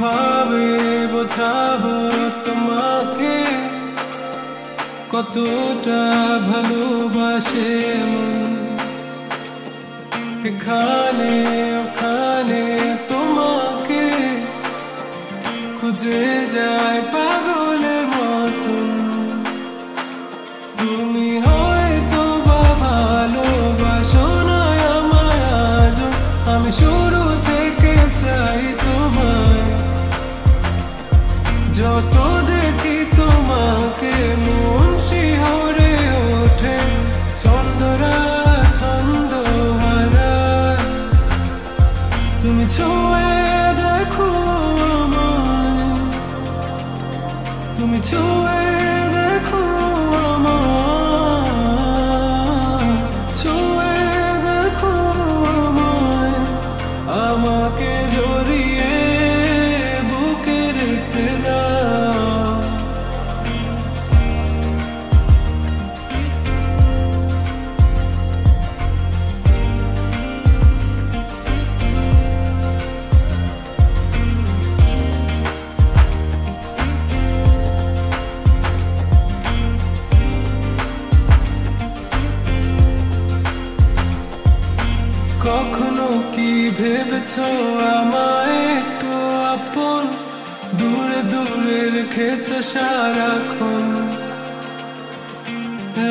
কিভাবে বোঝাবো তোমাকে কতটা ভালোবাসে মন। এখানে ওখানে তোমাকে খুঁজে যায় পাগলের মতন। তুমি হয়তো বা ভালোবাসো না আমায় আজও, আমি শুরু থেকে চাই তোমায়। যত দেখি তোমাকে মন শিহরে ওঠে, ছন্দরা ছন্দ হারায়। তুমি ছুঁয়ে দেখো আমায়, তুমি ছুঁয়ে দেখো আমায়, ছুঁয়ে দেখো আমায়। আমাকে জড়িয়ে বুকে রেখে দাও। কখনো কি ভেবেছো আমায় একটু আপন, দূরে দূরে রেখেছো সারাক্ষণ।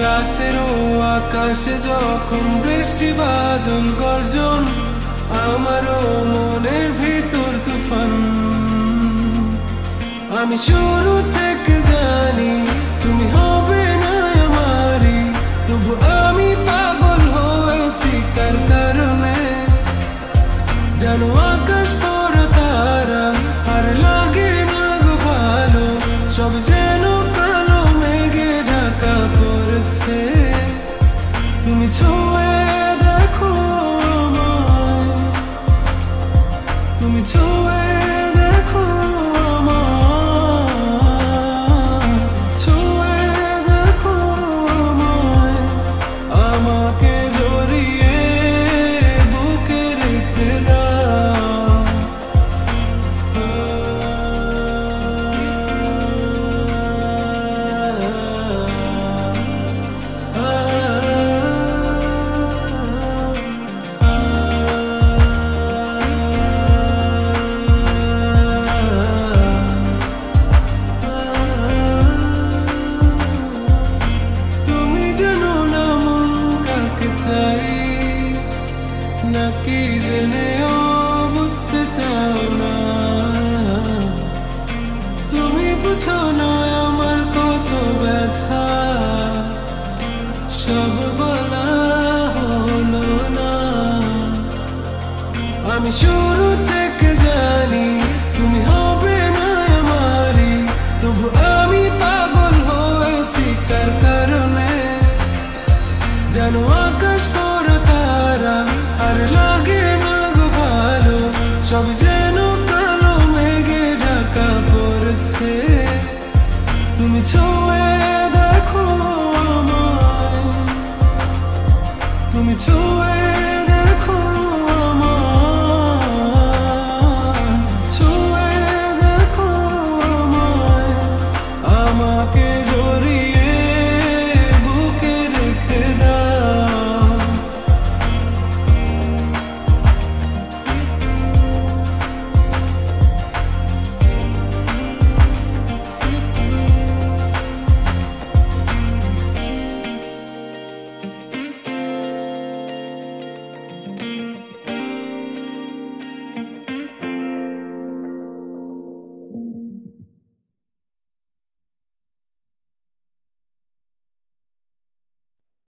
রাতেরও আকাশে যখন বৃষ্টি বাদল গর্জন, আমারও মনের ভিতর তুফান। আমি শুরু থেকে জানি তুমি হবে না আমারই, তবু আমি পাগল হয়েছি তার কারণে। জানো আকাশ পড়া তারা আর লাগে না গো ভালো, সব যেন কালো মেঘে ঢাকা পড়েছে। তুমি ছুঁয়ে দেখো আমায়, তুমি ছুঁয়ে দেখো আমায়, ছুঁয়ে দেখো আমায়। আমাকে জড়িয়ে বুকে রেখে দাও। তুমি জানো না মন কাকে চাই, নাকি জেনেও বুঝতে চাও না। তুমি বুঝো না আমার কত ব্যথা, সব বলা হলো না। আমি